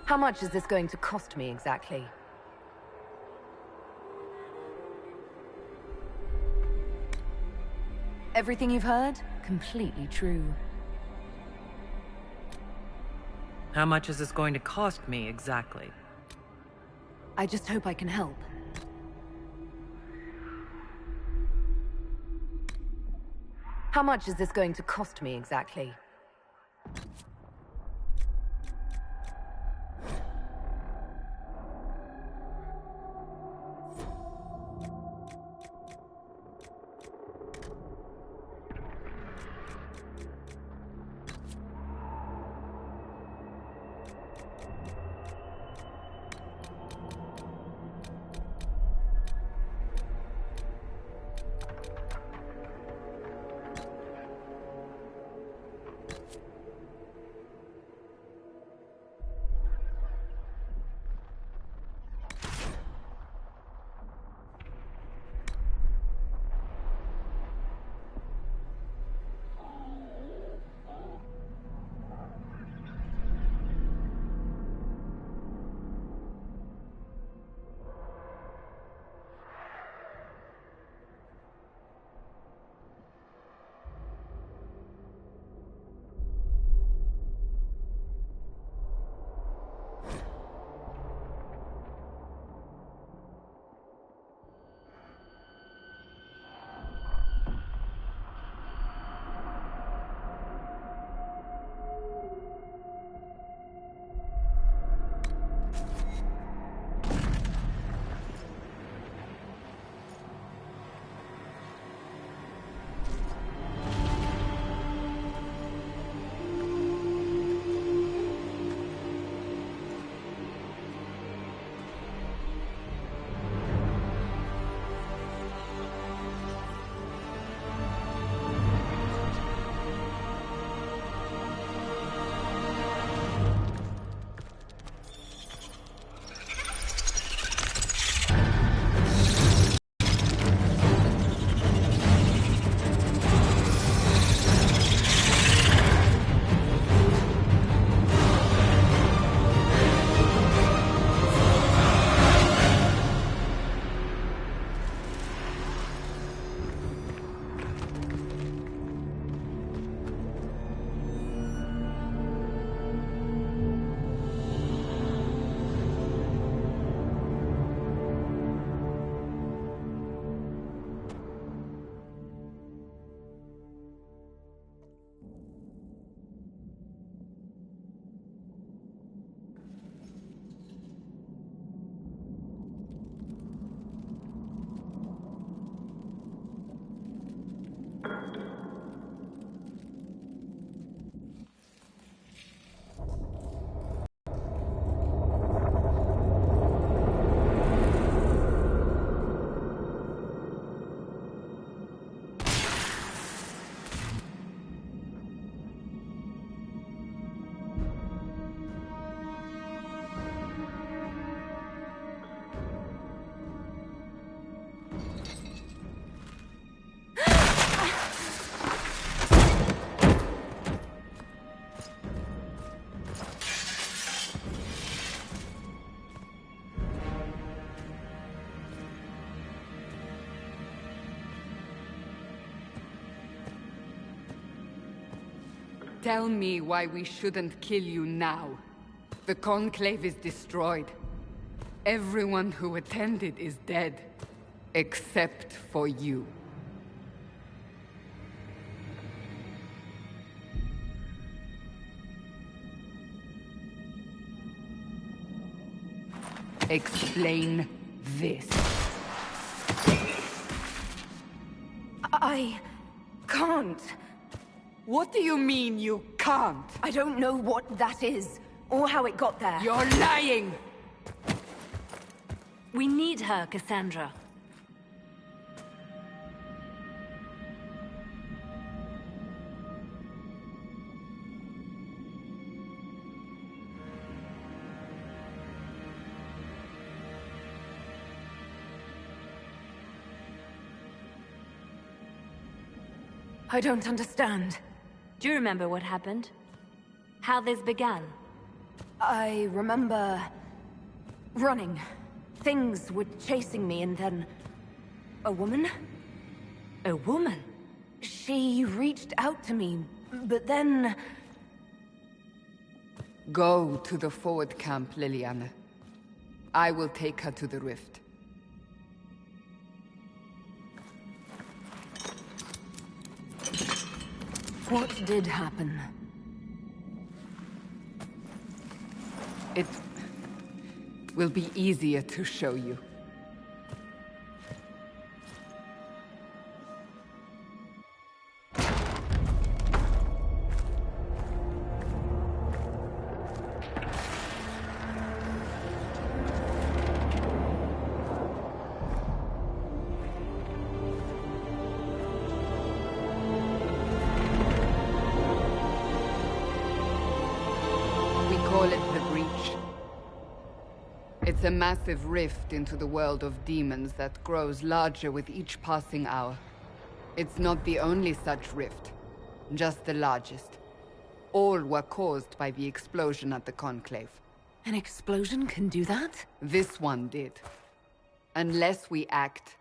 How much is this going to cost me exactly? Everything you've heard? Completely true. How much is this going to cost me exactly? I just hope I can help. How much is this going to cost me exactly? Tell me why we shouldn't kill you now. The Conclave is destroyed. Everyone who attended is dead. Except for you. Explain this. I can't. What do you mean you can't? I don't know what that is, or how it got there. You're lying! We need her, Cassandra. I don't understand. Do you remember what happened? How this began? I remember... running. Things were chasing me, and then... a woman? A woman? She reached out to me, but then... Go to the forward camp, Liliana. I will take her to the rift. What did happen? It will be easier to show you. It's a massive rift into the world of demons that grows larger with each passing hour. It's not the only such rift, just the largest. All were caused by the explosion at the Conclave. An explosion can do that? This one did. Unless we act,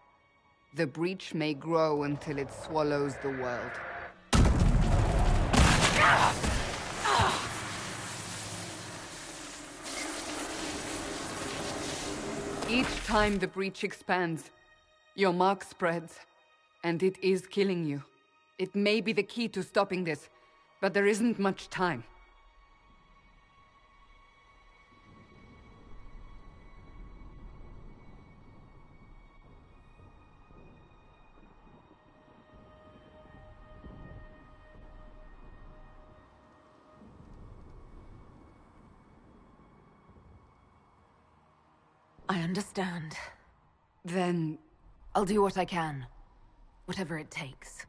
the breach may grow until it swallows the world. Each time the breach expands, your mark spreads, and it is killing you. It may be the key to stopping this, but there isn't much time. I understand. Then... I'll do what I can. Whatever it takes.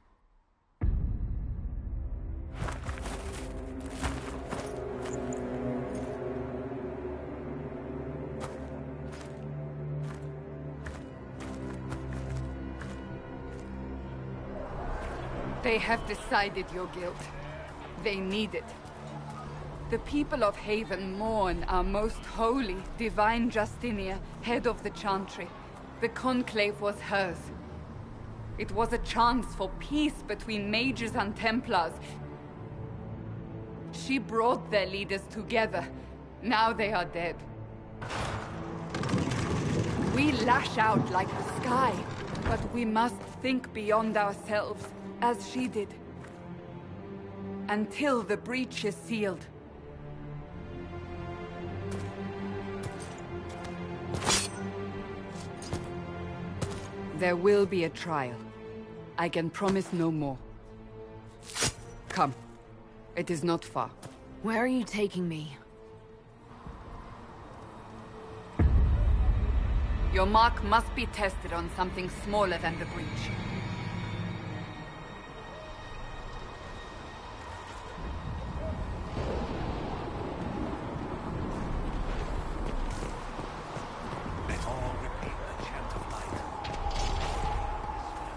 They have decided your guilt. They need it. The people of Haven mourn our most holy, divine Justinia, head of the Chantry. The Conclave was hers. It was a chance for peace between mages and Templars. She brought their leaders together. Now they are dead. We lash out like the sky, but we must think beyond ourselves, as she did. Until the breach is sealed. There will be a trial. I can promise no more. Come. It is not far. Where are you taking me? Your mark must be tested on something smaller than the breach.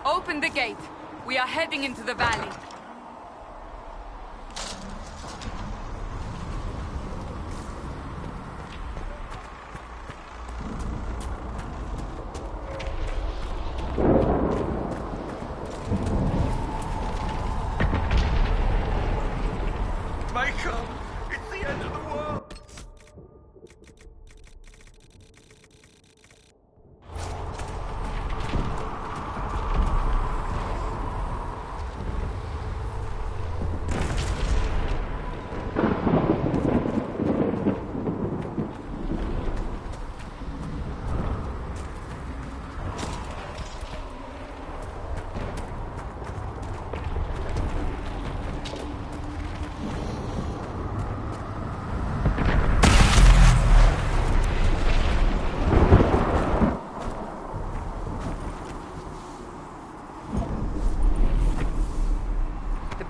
Open the gate. We are heading into the valley. Michael, it's the end of the world.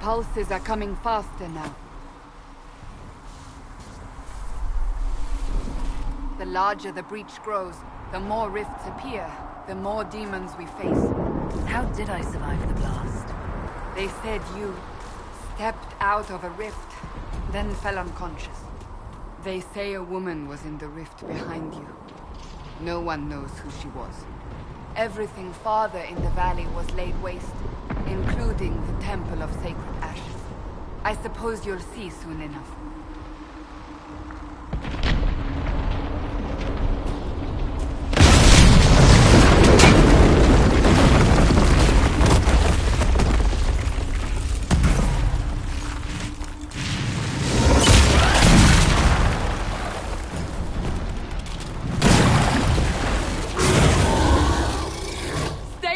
Pulses are coming faster now. The larger the breach grows, the more rifts appear, the more demons we face. How did I survive the blast? They said you stepped out of a rift, then fell unconscious. They say a woman was in the rift behind you. No one knows who she was. Everything farther in the valley was laid waste, including the Temple of Sacred Ashes. I suppose you'll see soon enough.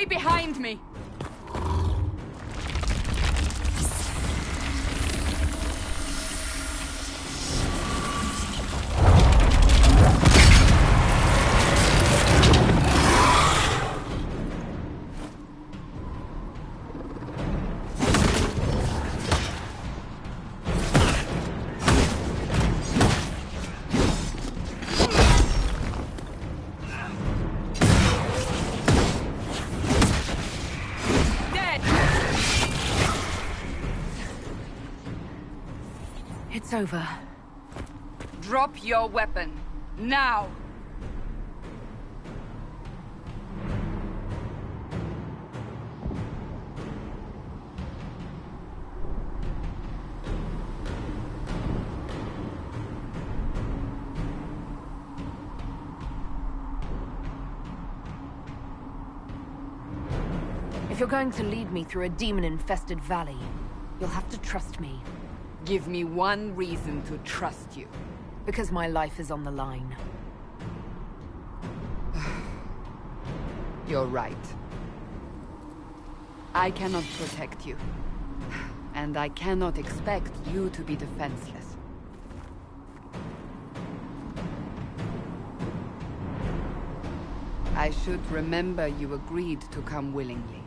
Behind me! It's over. Drop your weapon. Now! If you're going to lead me through a demon-infested valley, you'll have to trust me. Give me one reason to trust you. Because my life is on the line. You're right. I cannot protect you. And I cannot expect you to be defenseless. I should remember you agreed to come willingly.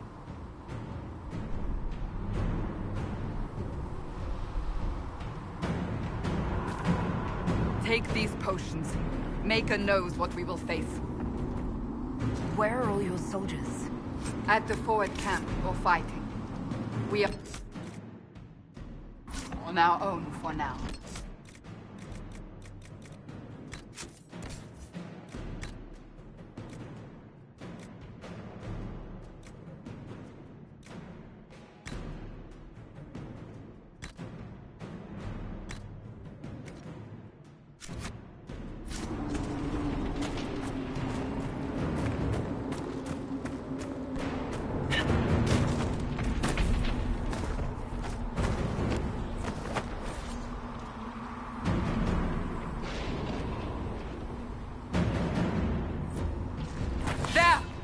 Take these potions. Maker knows what we will face. Where are all your soldiers? At the forward camp, or fighting. We are on our own for now.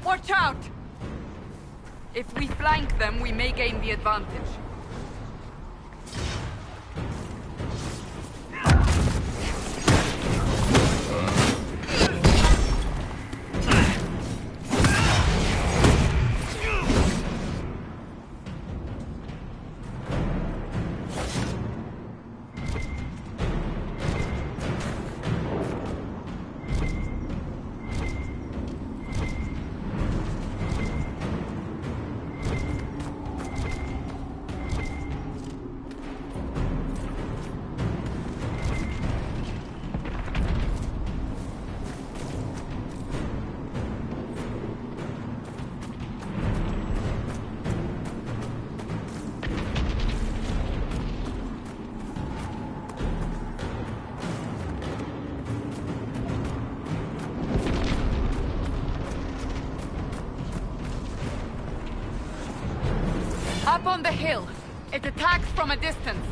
Watch out! If we flank them, we may gain the advantage. Up on the hill. It attacks from a distance.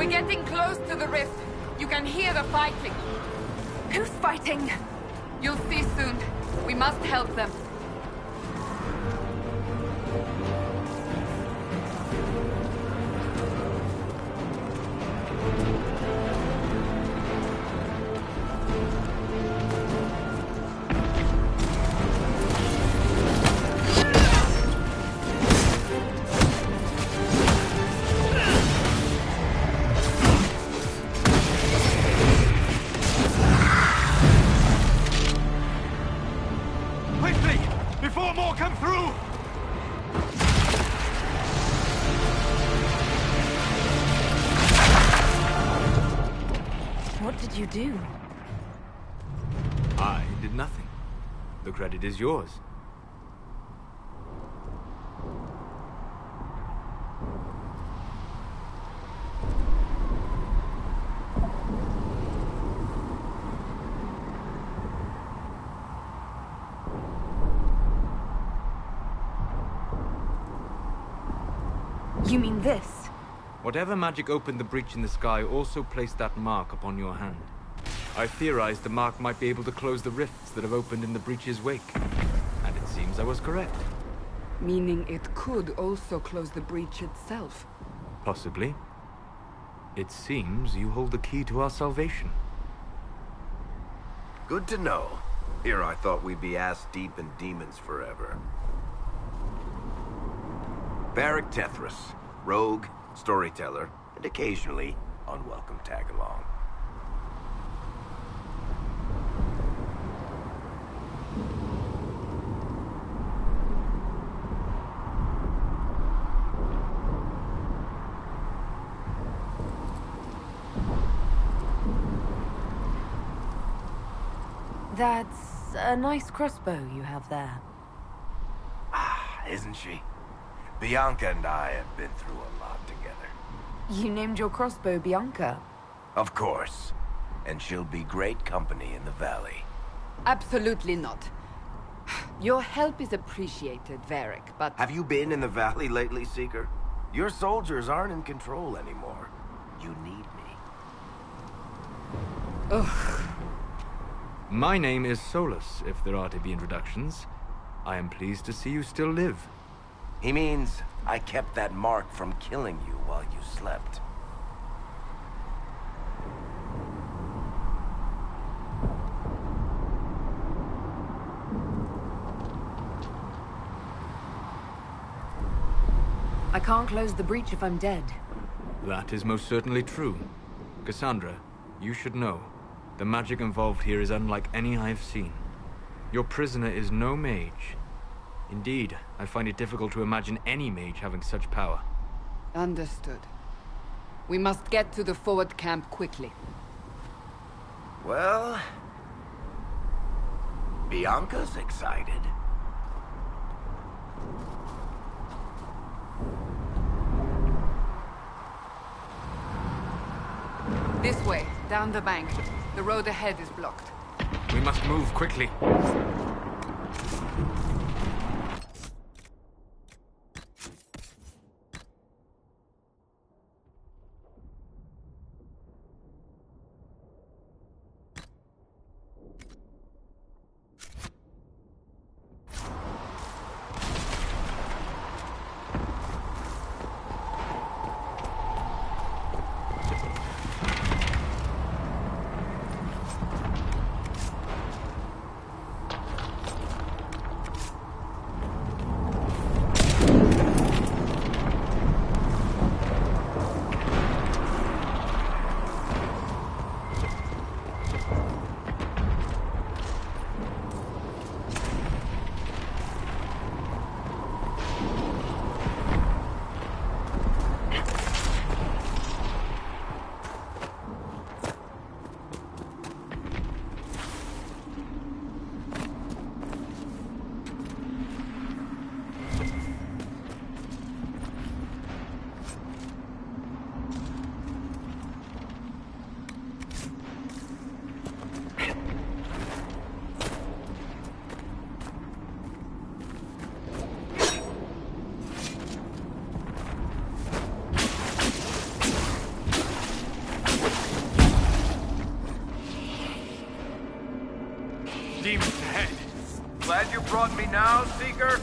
We're getting close to the rift. You can hear the fighting. Who's fighting? You'll see soon. We must help them. Quickly! Before more come through! What did you do? I did nothing. The credit is yours. You mean this? Whatever magic opened the breach in the sky also placed that mark upon your hand. I theorized the mark might be able to close the rifts that have opened in the breach's wake. And it seems I was correct. Meaning it could also close the breach itself. Possibly. It seems you hold the key to our salvation. Good to know. Here I thought we'd be ass-deep in demons forever. Varric Tethras, rogue, storyteller, and occasionally unwelcome tag-along. That's a nice crossbow you have there. Ah, isn't she? Bianca and I have been through a lot together. You named your crossbow Bianca. Of course. And she'll be great company in the valley. Absolutely not. Your help is appreciated, Varric, but... Have you been in the valley lately, Seeker? Your soldiers aren't in control anymore. You need me. Ugh. My name is Solus, if there are to be introductions. I am pleased to see you still live. He means I kept that mark from killing you while you slept. I can't close the breach if I'm dead. That is most certainly true. Cassandra, you should know. The magic involved here is unlike any I have seen. Your prisoner is no mage. Indeed, I find it difficult to imagine any mage having such power. Understood. We must get to the forward camp quickly. Well... Bianca's excited. This way, down the bank. The road ahead is blocked. We must move quickly. brought me now, Seeker?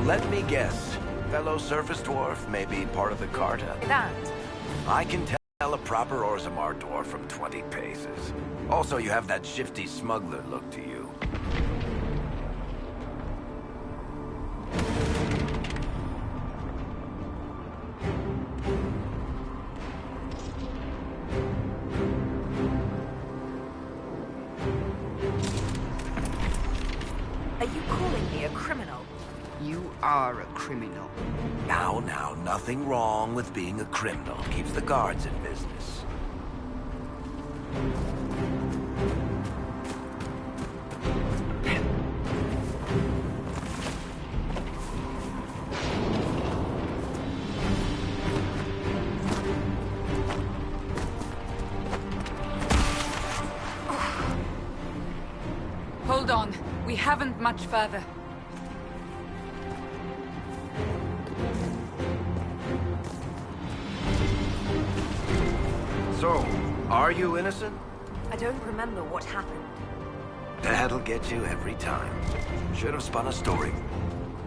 Let me guess. Fellow surface dwarf may be part of the Carta. That. I can tell a proper Orzammar dwarf from 20 paces. Also, you have that shifty smuggler look to you. you calling me a criminal? You are a criminal. Now, nothing wrong with being a criminal. Keeps the guards in business. Hold on. We haven't much further. So, are you innocent? I don't remember what happened. That'll get you every time. Should have spun a story.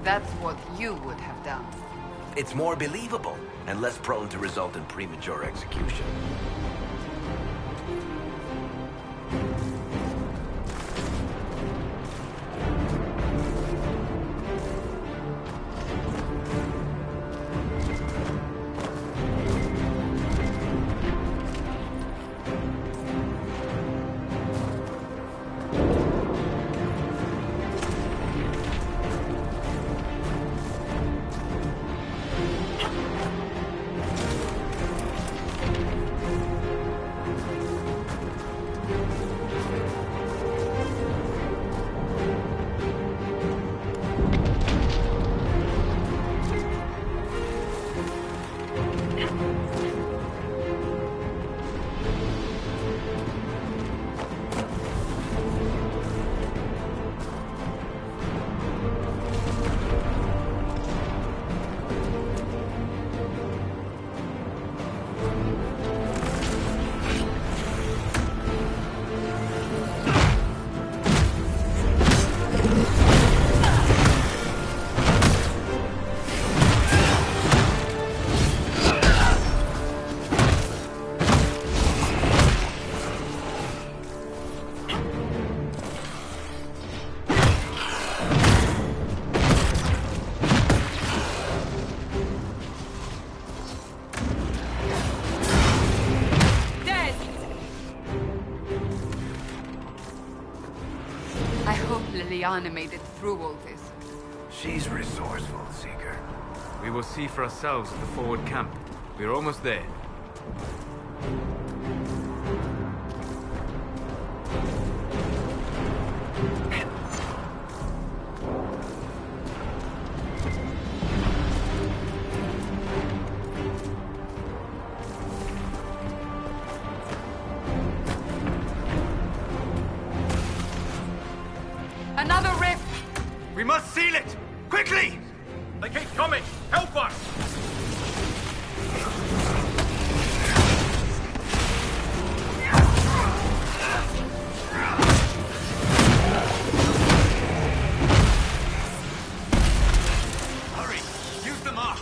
That's what you would have done. It's more believable, and less prone to result in premature execution. Liliana made it through all this. She's resourceful, Seeker. We will see for ourselves at the forward camp. We're almost there. Another rift! We must seal it! Quickly! They keep coming! Help us! Hurry! Use the mark!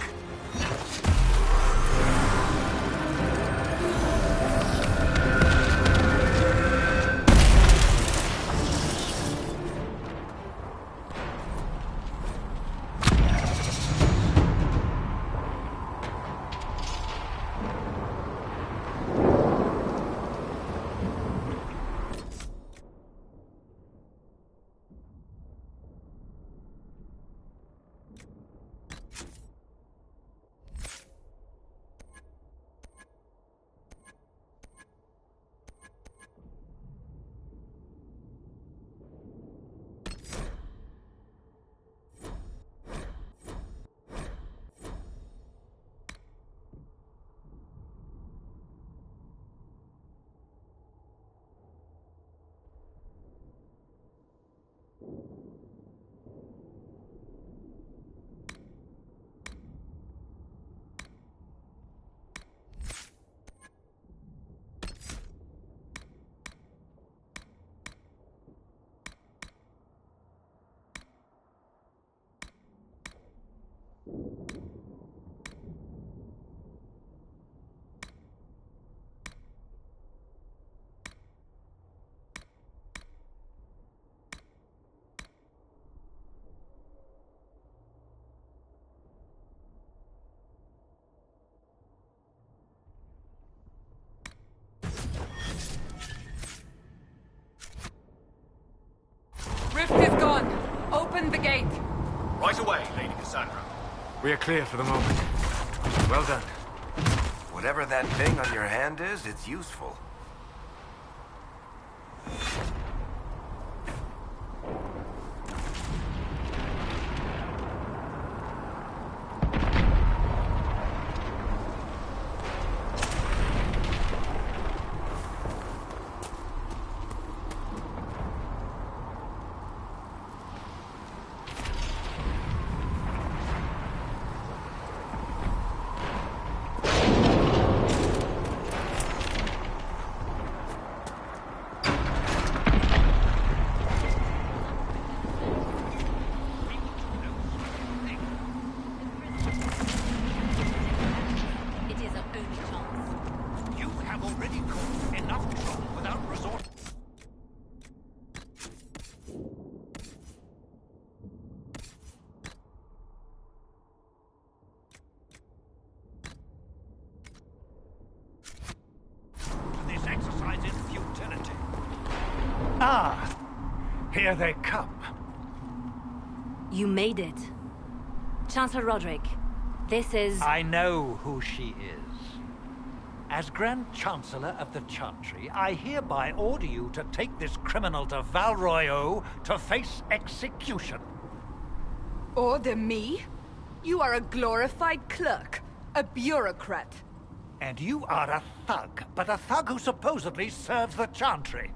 Open the gate! Right away, Lady Cassandra. We are clear for the moment. Well done. Whatever that thing on your hand is, it's useful. Ah, here they come. You made it. Chancellor Roderick, this is... I know who she is. As Grand Chancellor of the Chantry, I hereby order you to take this criminal to Val Royeaux to face execution. Order me? You are a glorified clerk, a bureaucrat. And you are a thug, but a thug who supposedly serves the Chantry.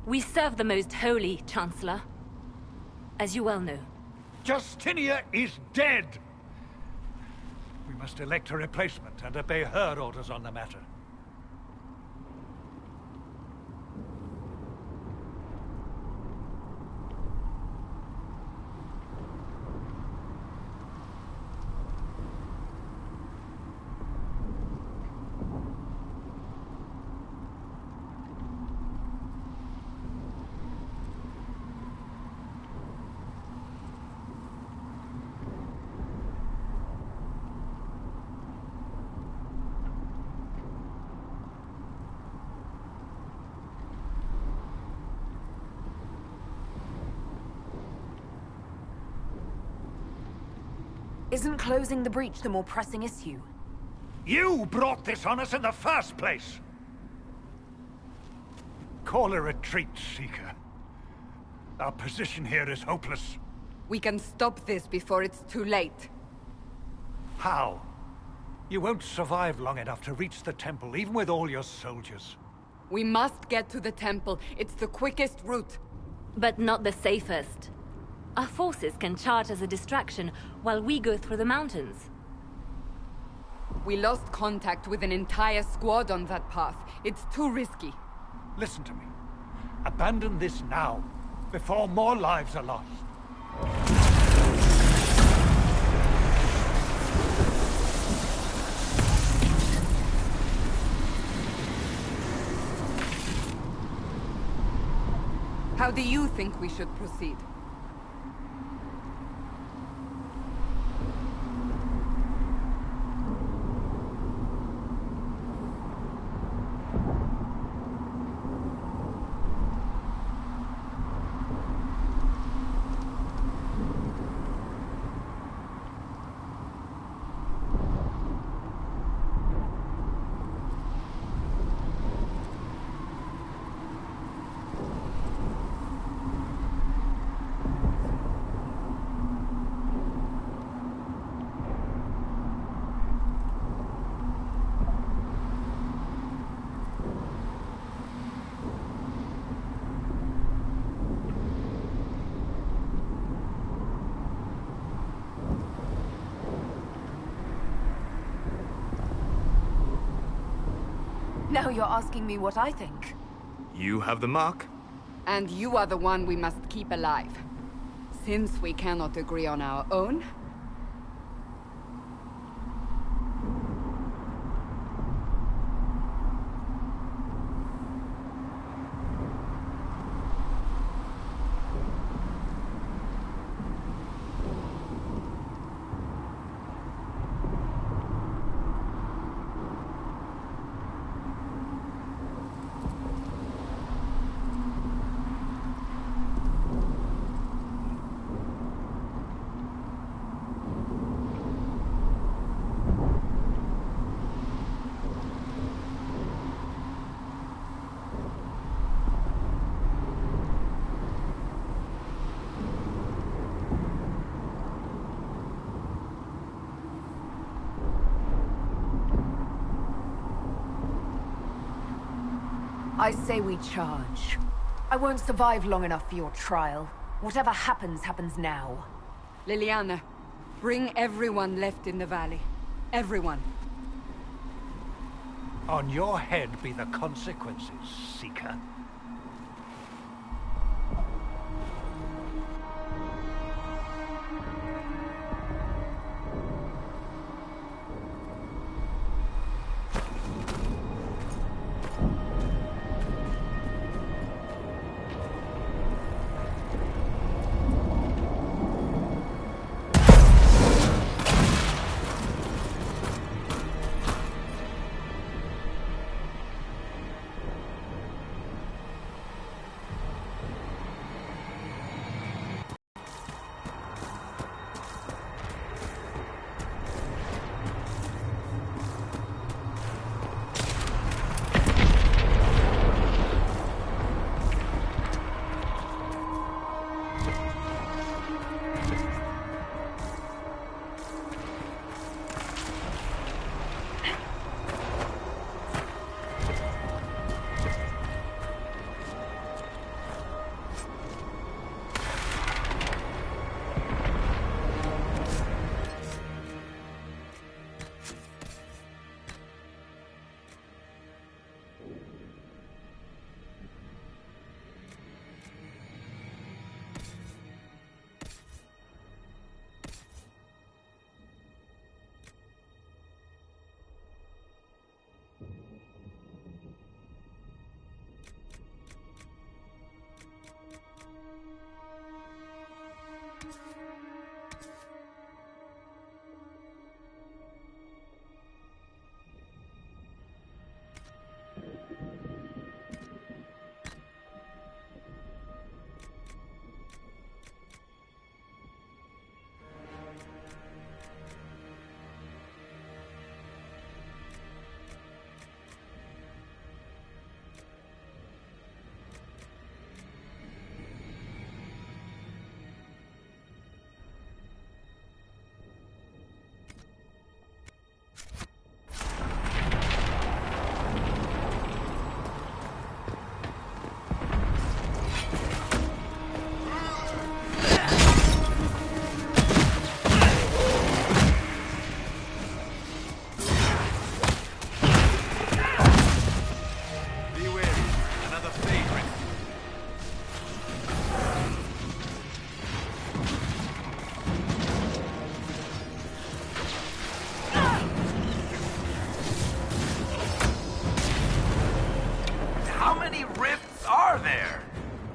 We serve the most holy, Chancellor. As you well know. Justinia is dead! We must elect a replacement and obey her orders on the matter. Isn't closing the breach the more pressing issue? You brought this on us in the first place! Call a retreat, Seeker. Our position here is hopeless. We can stop this before it's too late. How? You won't survive long enough to reach the temple, even with all your soldiers. We must get to the temple. It's the quickest route. But not the safest. Our forces can charge as a distraction while we go through the mountains. We lost contact with an entire squad on that path. It's too risky. Listen to me. Abandon this now, before more lives are lost. How do you think we should proceed? Now you're asking me what I think. You have the mark? And you are the one we must keep alive. Since we cannot agree on our own, I say we charge. I won't survive long enough for your trial. Whatever happens, happens now. Liliana, bring everyone left in the valley. Everyone. On your head be the consequences, Seeker.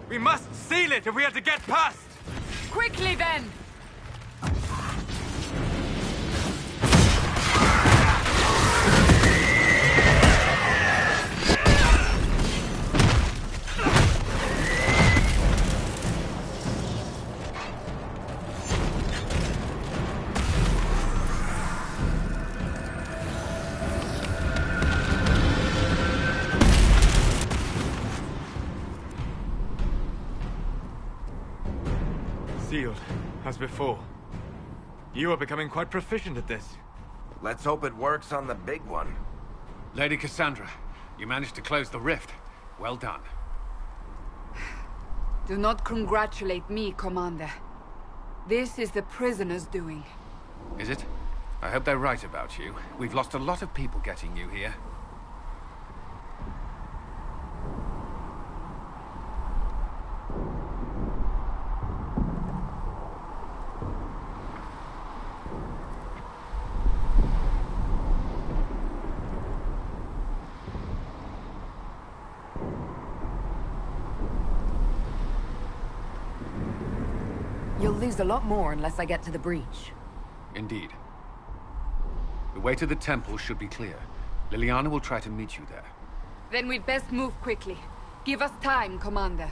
We must seal it if we are to get past! Quickly then! Sealed, as before. You are becoming quite proficient at this. Let's hope it works on the big one. Lady Cassandra, you managed to close the rift. Well done. Do not congratulate me, Commander. This is the prisoner's doing. Is it? I hope they're right about you. We've lost a lot of people getting you here. You'll lose a lot more unless I get to the breach. Indeed. The way to the temple should be clear. Liliana will try to meet you there. Then we'd best move quickly. Give us time, Commander.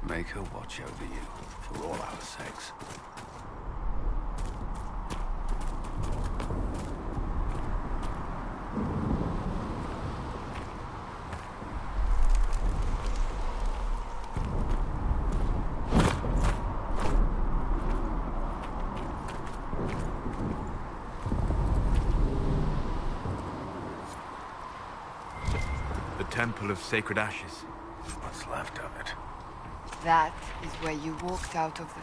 Make her watch over you, for all our sakes. The Temple of Sacred Ashes. What's left of it. That is where you walked out of the...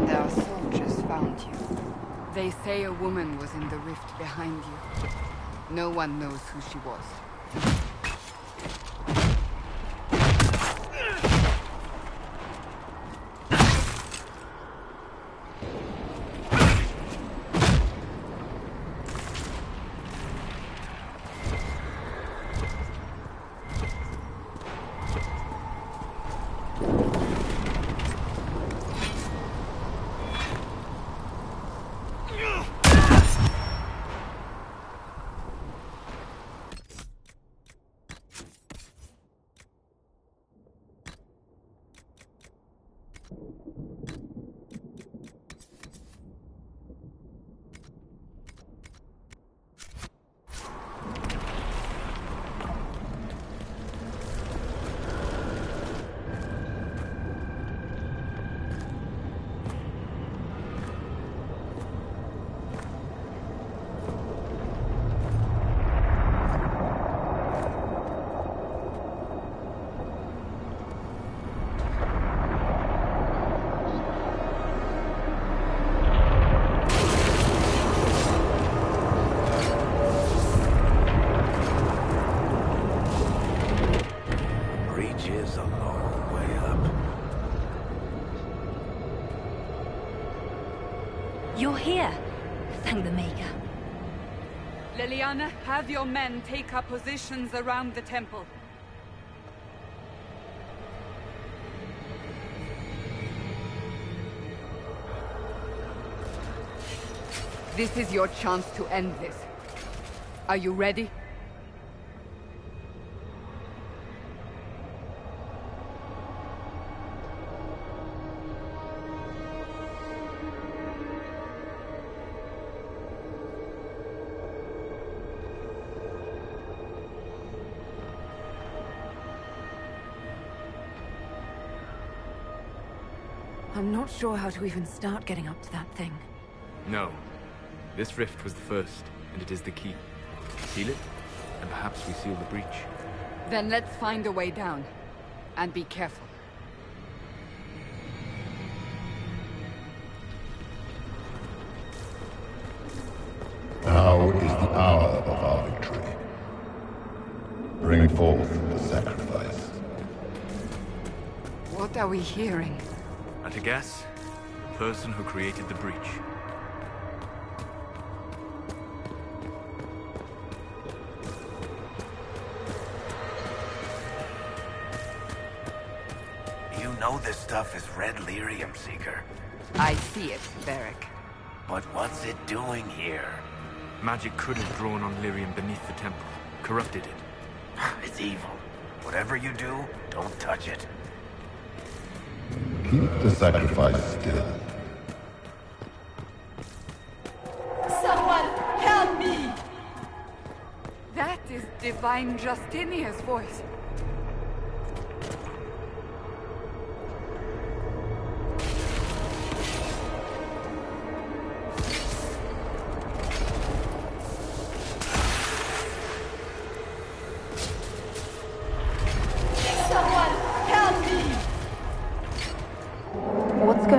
Our soldiers found you. They say a woman was in the rift behind you. No one knows who she was. You're here. Thank the Maker. Liliana, have your men take up positions around the temple. This is your chance to end this. Are you ready? I'm not sure how to even start getting up to that thing. No. This rift was the first, and it is the key. Seal it, and perhaps we seal the breach. Then let's find a way down. And be careful. Now is the hour of our victory. Bring forth the sacrifice. What are we hearing? At a guess, the person who created the breach. You know this stuff is red lyrium, Seeker. I see it, Varric. But what's it doing here? Magic could have drawn on lyrium beneath the temple, corrupted it. It's evil. Whatever you do, don't touch it. Keep the sacrifice still. Someone help me! That is Divine Justinia's voice.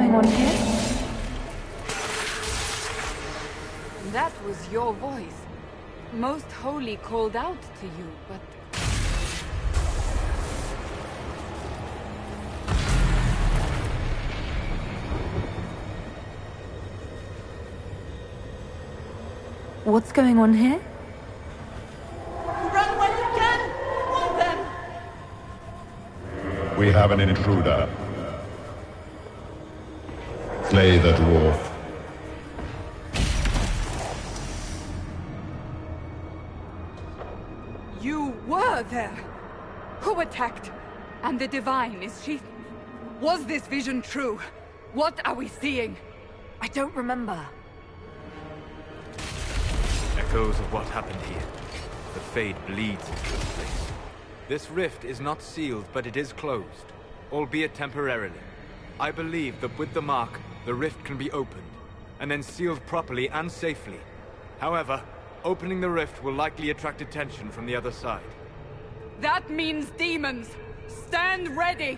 going on here? That was your voice. Most Holy called out to you, but... What's going on here? Run when you can! Warn them! We have an intruder. Slay the dwarf. You were there! Who attacked? And the Divine, is she... Was this vision true? What are we seeing? I don't remember. Echoes of what happened here. The Fade bleeds into this place. This rift is not sealed, but it is closed, albeit temporarily. I believe that with the mark, the rift can be opened, and then sealed properly and safely. However, opening the rift will likely attract attention from the other side. That means demons! Stand ready!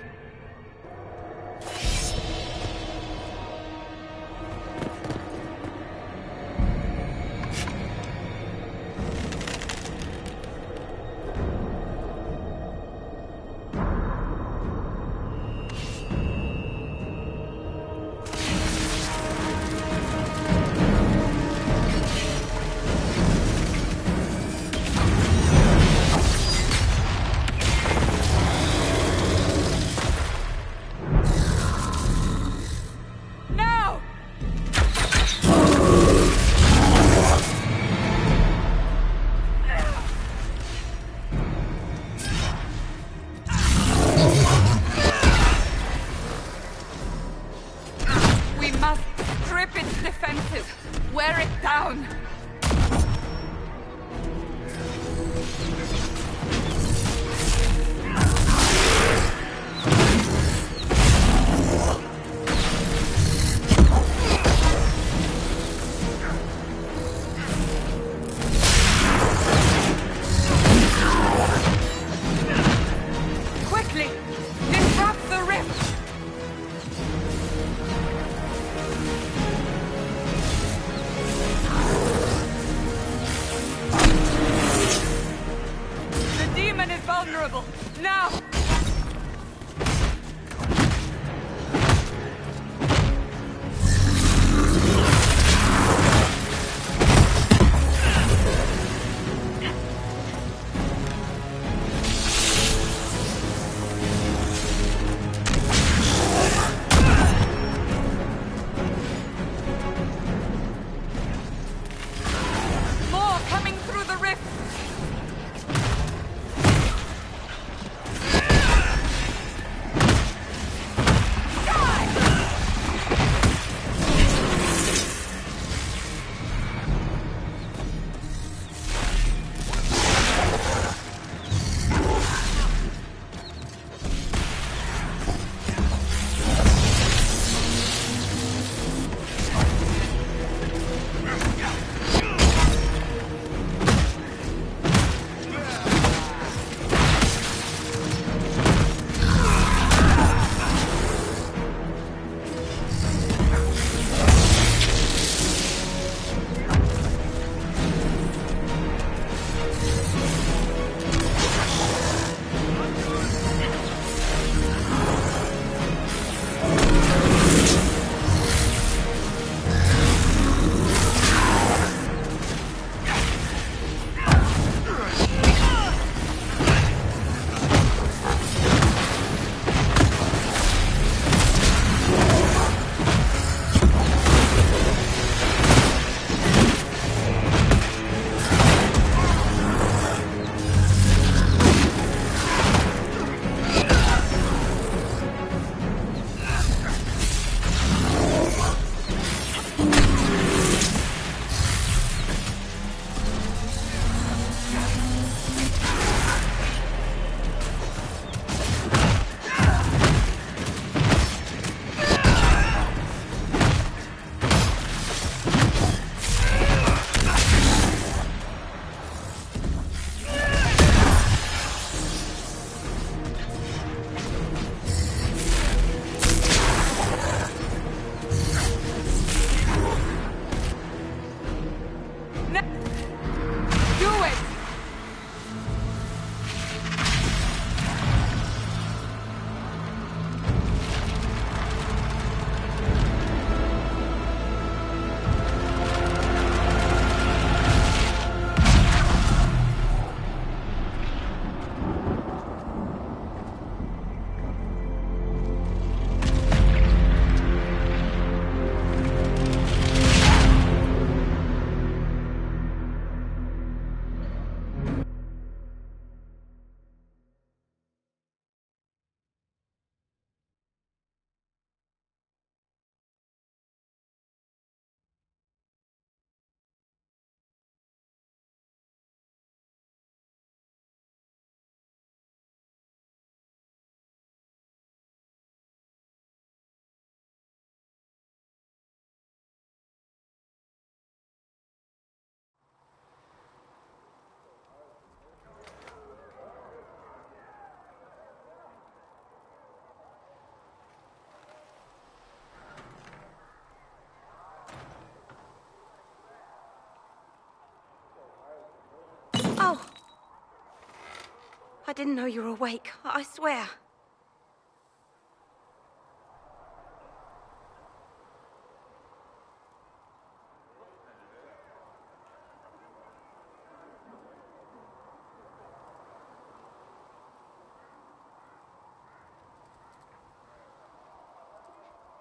I didn't know you were awake, I swear.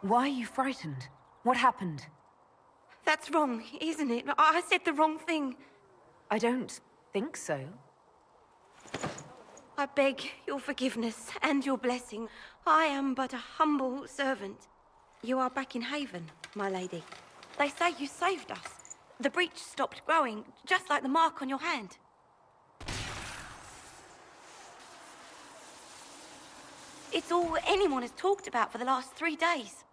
Why are you frightened? What happened? That's wrong, isn't it? I said the wrong thing. I don't think so. I beg your forgiveness and your blessing. I am but a humble servant. You are back in Haven, my lady. They say you saved us. The breach stopped growing, just like the mark on your hand. It's all anyone has talked about for the last 3 days.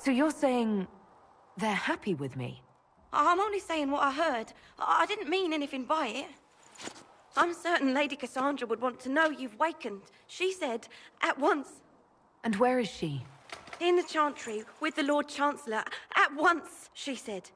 So you're saying they're happy with me? I'm only saying what I heard. I didn't mean anything by it. I'm certain Lady Cassandra would want to know you've wakened. She said, at once. And where is she? In the Chantry, with the Lord Chancellor. At once, she said.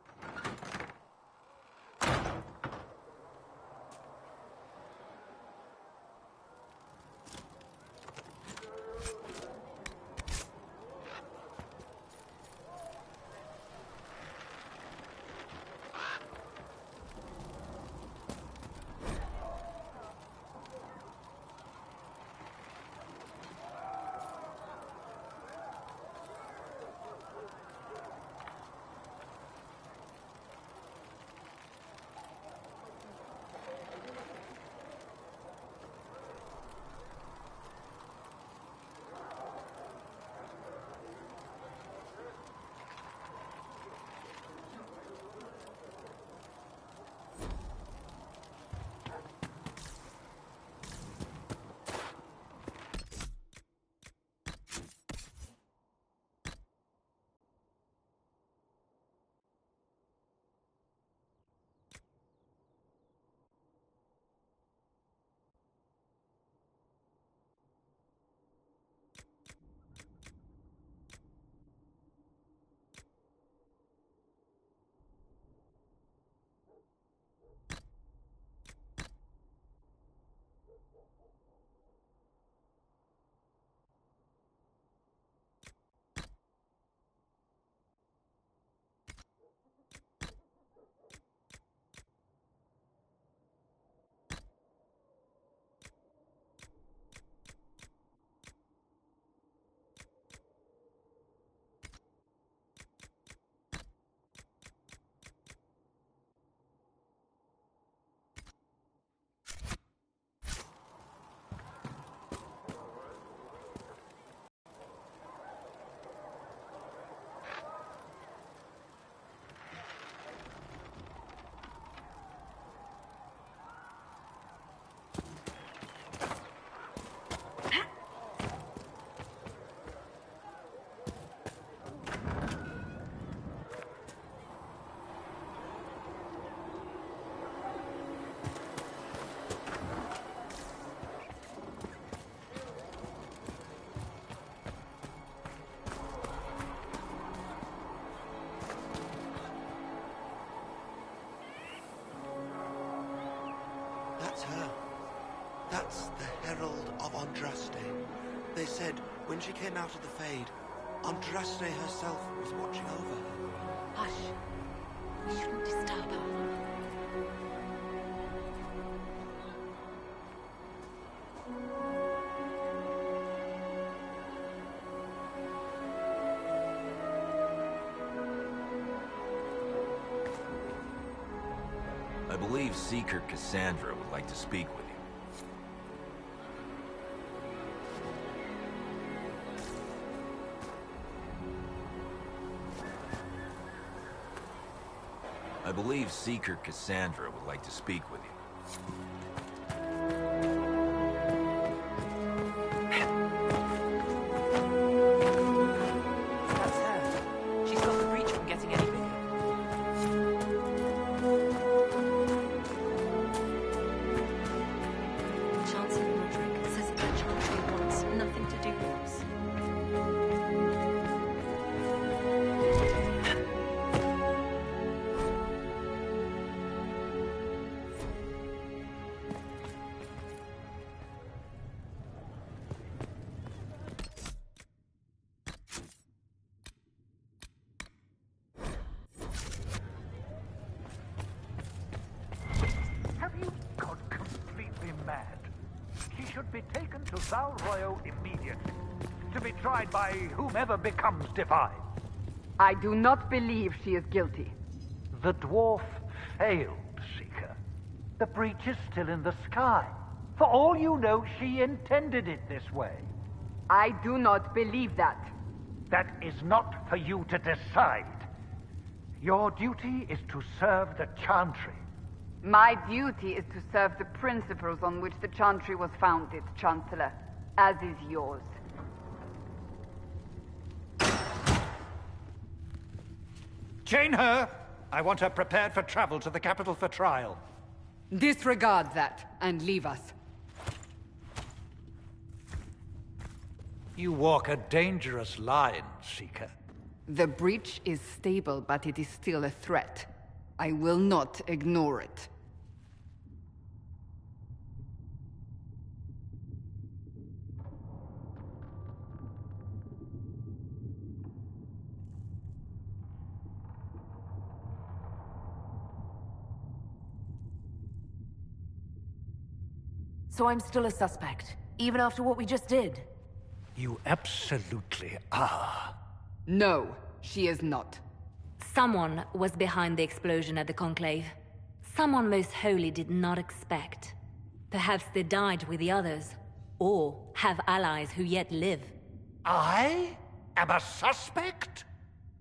That's her. That's the Herald of Andraste. They said when she came out of the Fade, Andraste herself was watching over her. Hush. We shouldn't disturb her. I believe Seeker Cassandra would like to speak with you. I believe Seeker Cassandra would like to speak with you. That's her. She's got the breach from getting any bigger. Chancellor Roderick says that the Chantry wants nothing to do with us. Have you gone completely mad? She should be taken to Val Royo immediately, to be tried by whomever becomes divine. I do not believe she is guilty. The dwarf failed, Seeker. The breach is still in the sky. For all you know, she intended it this way. I do not believe that. That is not for you to decide. Your duty is to serve the Chantry. My duty is to serve the principles on which the Chantry was founded, Chancellor, as is yours. Chain her! I want her prepared for travel to the capital for trial. Disregard that, and leave us. You walk a dangerous line, Seeker. The breach is stable, but it is still a threat. I will not ignore it. So I'm still a suspect, even after what we just did? You absolutely are. No, she is not. Someone was behind the explosion at the Conclave. Someone most holy did not expect. Perhaps they died with the others, or have allies who yet live. I am a suspect?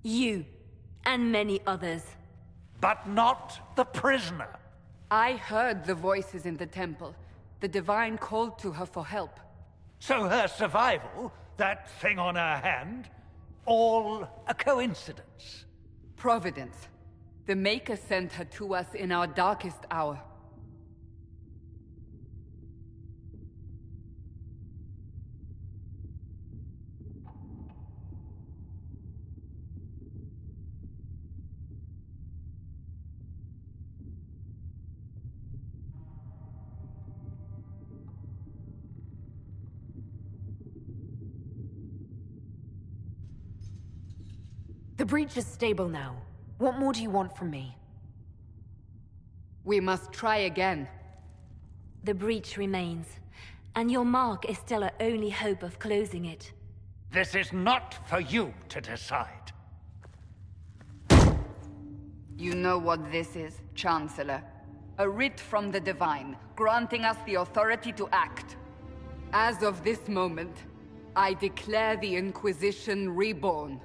You, and many others. But not the prisoner. I heard the voices in the temple. The Divine called to her for help. So her survival, that thing on her hand, all a coincidence? Providence. The Maker sent her to us in our darkest hour. The breach is stable now. What more do you want from me? We must try again. The breach remains, and your mark is still our only hope of closing it. This is not for you to decide. You know what this is, Chancellor. A writ from the Divine, granting us the authority to act. As of this moment, I declare the Inquisition reborn.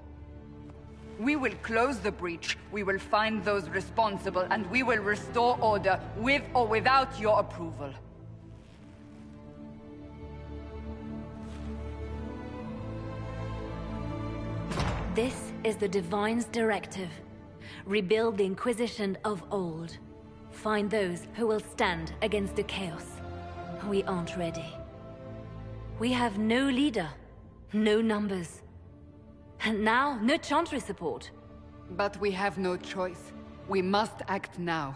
We will close the breach, we will find those responsible, and we will restore order, with or without your approval. This is the Divine's directive. Rebuild the Inquisition of old. Find those who will stand against the chaos. We aren't ready. We have no leader, no numbers. And now, no Chantry support. But we have no choice. We must act now,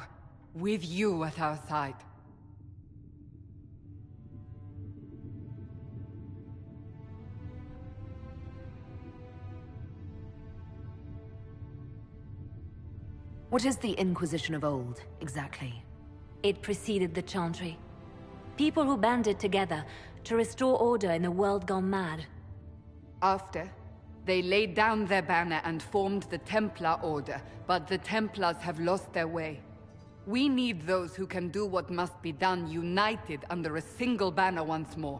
with you at our side. What is the Inquisition of old, exactly? It preceded the Chantry. People who banded together to restore order in a world gone mad. After, they laid down their banner and formed the Templar Order, but the Templars have lost their way. We need those who can do what must be done, united under a single banner once more.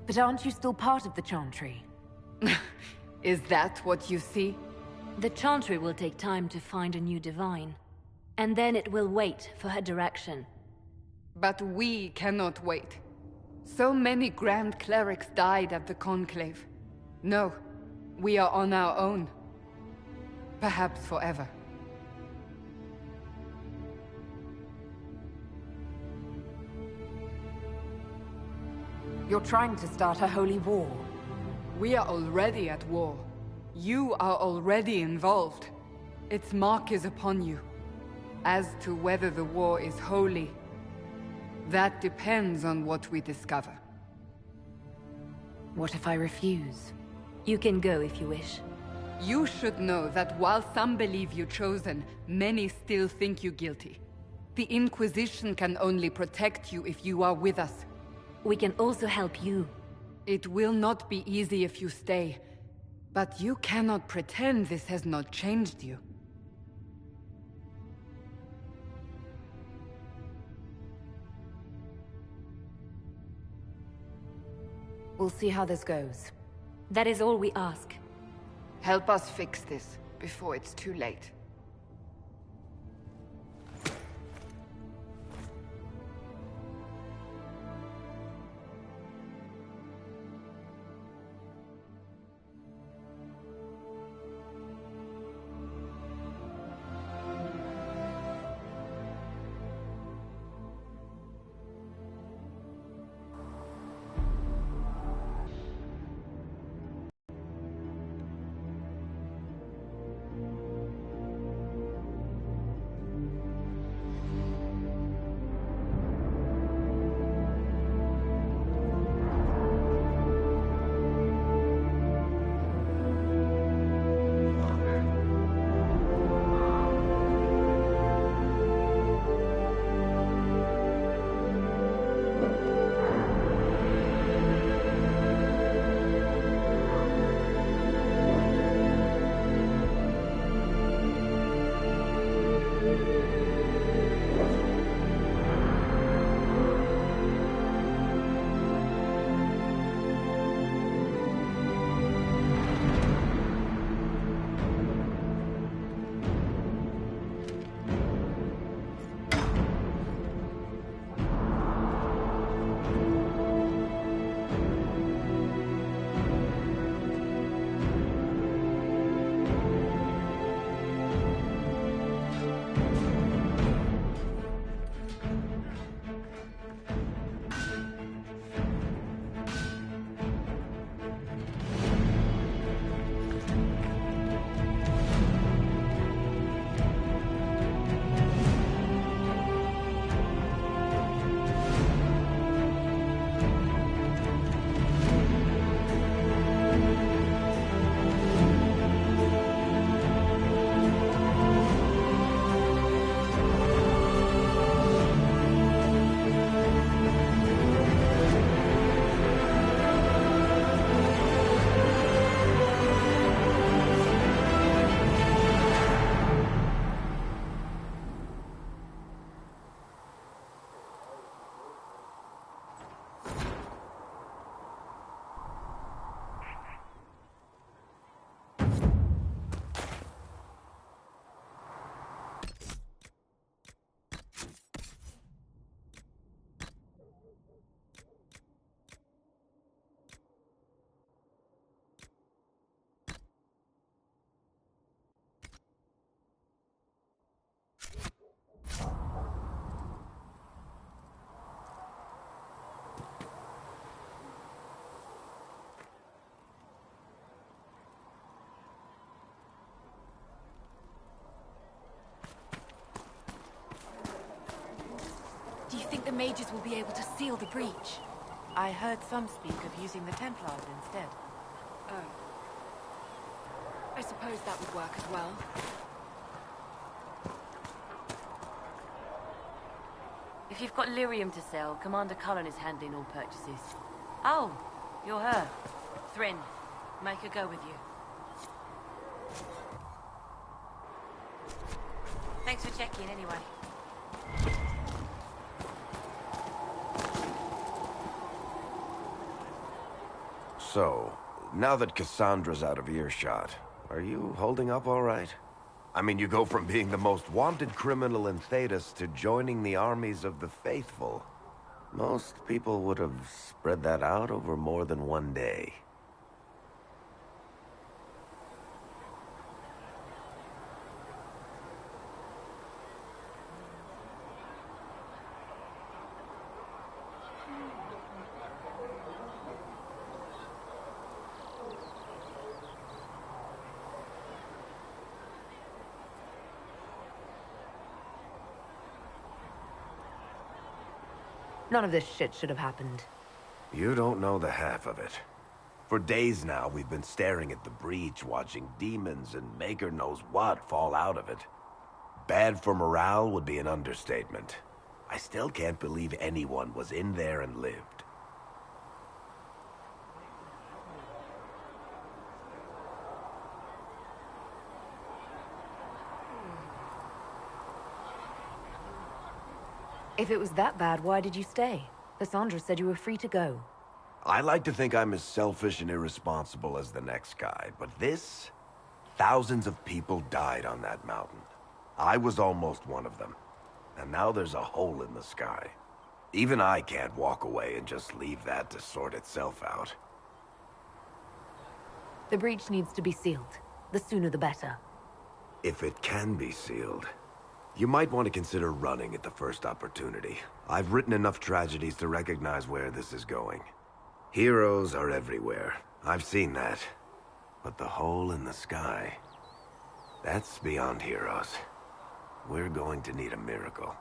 But aren't you still part of the Chantry? Is that what you see? The Chantry will take time to find a new divine. And then it will wait for her direction. But we cannot wait. So many Grand Clerics died at the Conclave. No, we are on our own. Perhaps forever. You're trying to start a holy war. We are already at war. You are already involved. Its mark is upon you. As to whether the war is holy, that depends on what we discover. What if I refuse? You can go if you wish. You should know that while some believe you chosen, many still think you guilty. The Inquisition can only protect you if you are with us. We can also help you. It will not be easy if you stay, but you cannot pretend this has not changed you. We'll see how this goes. That is all we ask. Help us fix this before it's too late. Do you think the mages will be able to seal the breach? I heard some speak of using the Templars instead. Oh. I suppose that would work as well. If you've got lyrium to sell, Commander Cullen is handling all purchases. Oh, you're her. Thrin, make her go with you. Thanks for checking anyway. So, now that Cassandra's out of earshot, are you holding up all right? I mean, you go from being the most wanted criminal in Thedas to joining the armies of the faithful. Most people would have spread that out over more than one day. None of this shit should have happened. You don't know the half of it. For days now, we've been staring at the breach, watching demons and maker knows what fall out of it. Bad for morale would be an understatement. I still can't believe anyone was in there and lived. If it was that bad, why did you stay? Cassandra said you were free to go. I like to think I'm as selfish and irresponsible as the next guy, but this... Thousands of people died on that mountain. I was almost one of them. And now there's a hole in the sky. Even I can't walk away and just leave that to sort itself out. The breach needs to be sealed. The sooner the better. If it can be sealed, you might want to consider running at the first opportunity. I've written enough tragedies to recognize where this is going. Heroes are everywhere. I've seen that. But the hole in the sky... that's beyond heroes. We're going to need a miracle.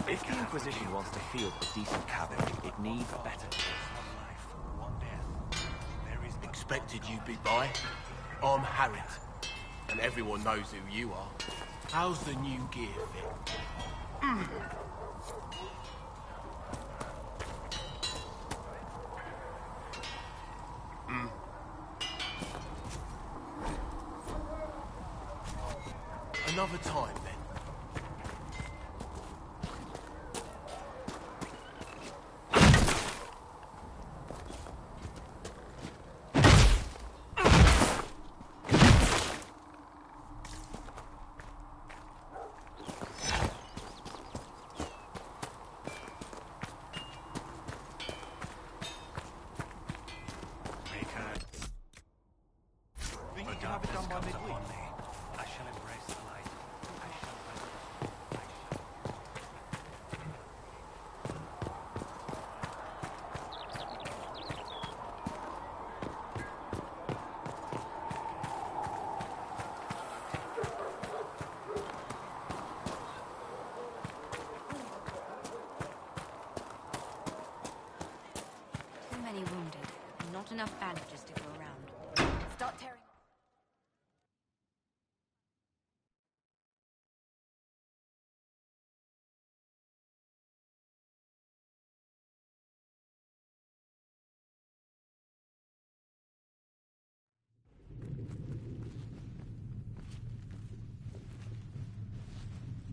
If the Inquisition wants to field a decent cavalry, it needs better. Expected you'd be by. I'm Harriet, and everyone knows who you are. How's the new gear fit? Another time, then.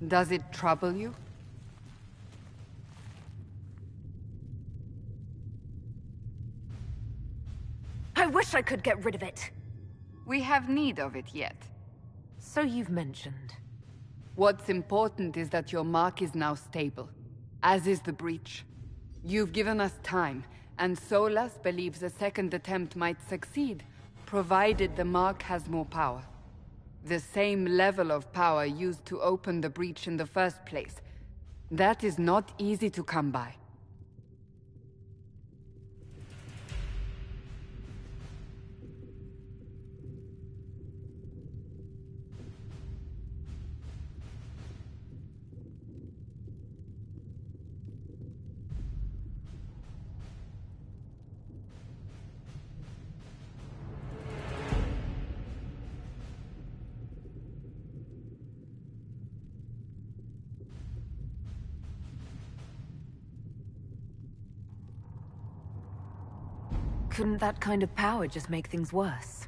Does it trouble you? I wish I could get rid of it. We have need of it yet. So you've mentioned. What's important is that your mark is now stable, as is the breach. You've given us time, and Solas believes a second attempt might succeed, provided the mark has more power. The same level of power used to open the breach in the first place. That is not easy to come by. Couldn't that kind of power just make things worse?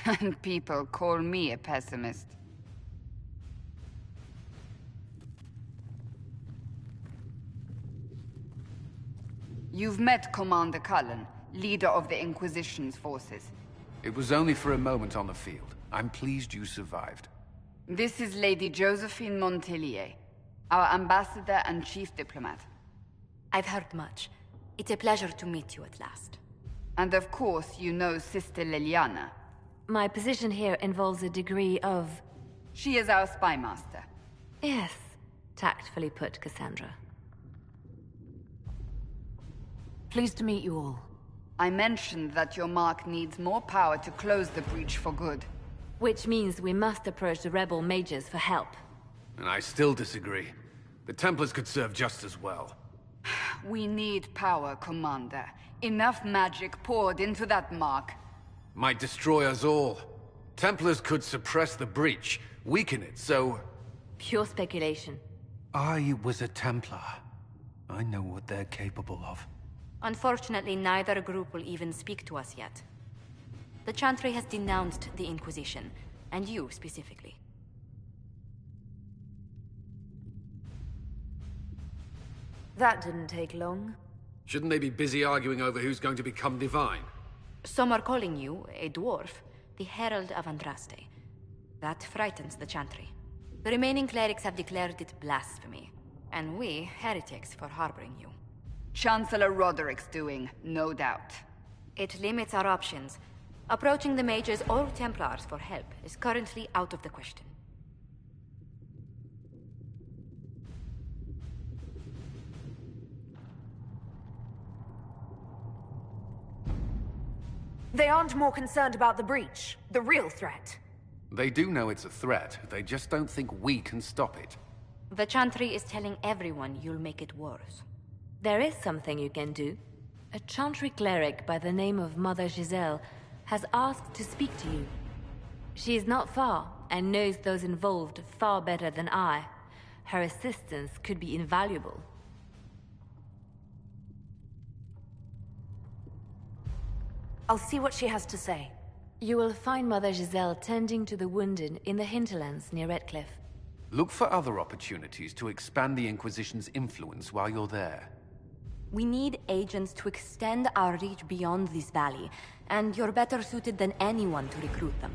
And people call me a pessimist. You've met Commander Cullen, leader of the Inquisition's forces. It was only for a moment on the field. I'm pleased you survived. This is Lady Josephine Montelier, our ambassador and chief diplomat. I've heard much. It's a pleasure to meet you at last. And of course, you know Sister Liliana. My position here involves a degree of... She is our spy master. Yes, tactfully put, Cassandra. Pleased to meet you all. I mentioned that your mark needs more power to close the breach for good. Which means we must approach the rebel mages for help. And I still disagree. The Templars could serve just as well. We need power, Commander. Enough magic poured into that mark. Might destroy us all. Templars could suppress the breach, weaken it, so... Pure speculation. I was a Templar. I know what they're capable of. Unfortunately, neither group will even speak to us yet. The Chantry has denounced the Inquisition, and you specifically. That didn't take long. Shouldn't they be busy arguing over who's going to become divine? Some are calling you, a dwarf, the Herald of Andraste. That frightens the Chantry. The remaining clerics have declared it blasphemy, and we, heretics, for harboring you. Chancellor Roderick's doing, no doubt. It limits our options. Approaching the mages or Templars for help is currently out of the question. They aren't more concerned about the breach, the real threat. They do know it's a threat, they just don't think we can stop it. The Chantry is telling everyone you'll make it worse. There is something you can do. A Chantry cleric by the name of Mother Giselle has asked to speak to you. She is not far, and knows those involved far better than I. Her assistance could be invaluable. I'll see what she has to say. You will find Mother Giselle tending to the wounded in the hinterlands near Redcliffe. Look for other opportunities to expand the Inquisition's influence while you're there. We need agents to extend our reach beyond this valley, and you're better suited than anyone to recruit them.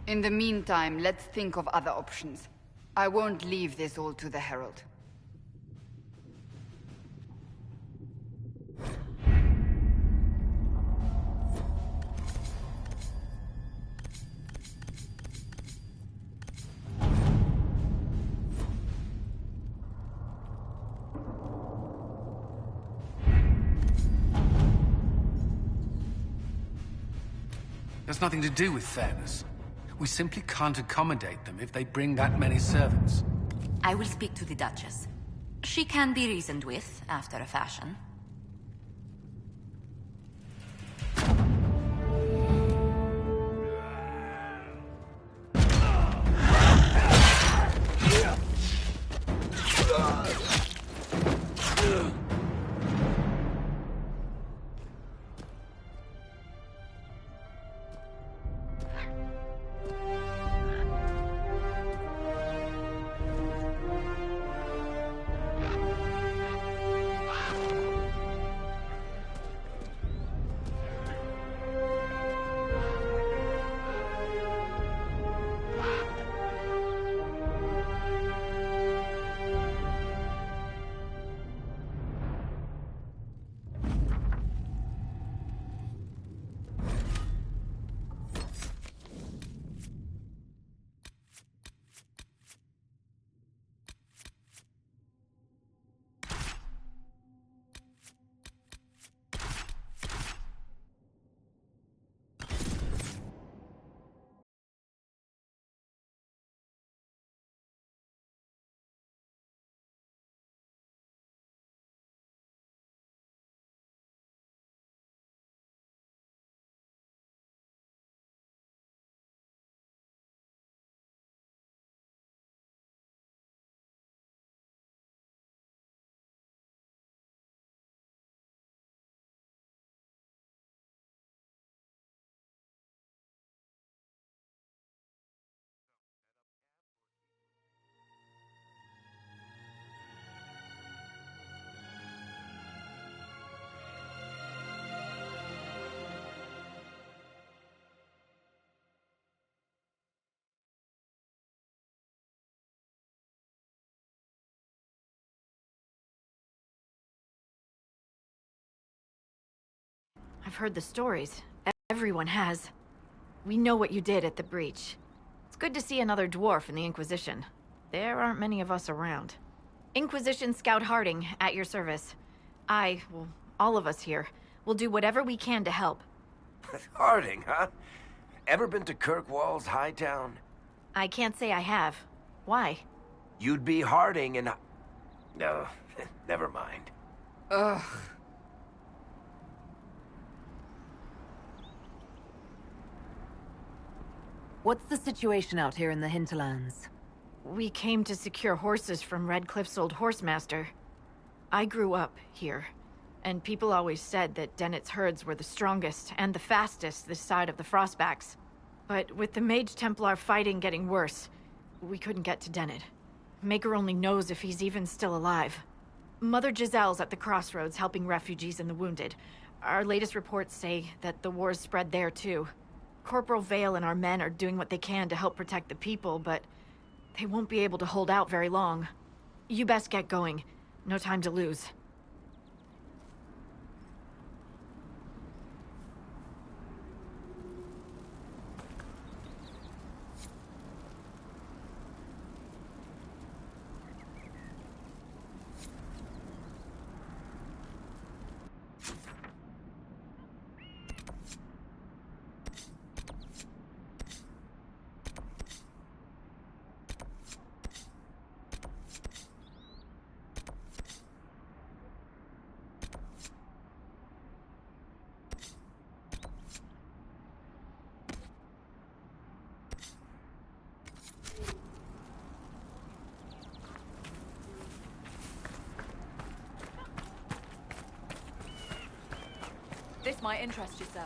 In the meantime, let's think of other options. I won't leave this all to the Herald. Has nothing to do with fairness. We simply can't accommodate them if they bring that many servants. I will speak to the Duchess. She can be reasoned with, after a fashion. I've heard the stories. Everyone has. We know what you did at the breach. It's good to see another dwarf in the Inquisition. There aren't many of us around. Inquisition Scout Harding, at your service. Well, all of us here, will do whatever we can to help. Harding, huh? Ever been to Kirkwall's Hightown? I can't say I have. Why? You'd be Harding and... No, never mind. Ugh. What's the situation out here in the hinterlands? We came to secure horses from Redcliffe's old horsemaster. I grew up here, and people always said that Dennett's herds were the strongest and the fastest this side of the Frostbacks. But with the Mage Templar fighting getting worse, we couldn't get to Dennett. Maker only knows if he's even still alive. Mother Giselle's at the crossroads helping refugees and the wounded. Our latest reports say that the war's spread there too. Corporal Vale and our men are doing what they can to help protect the people, but they won't be able to hold out very long. You best get going. No time to lose. This might interest you, sir.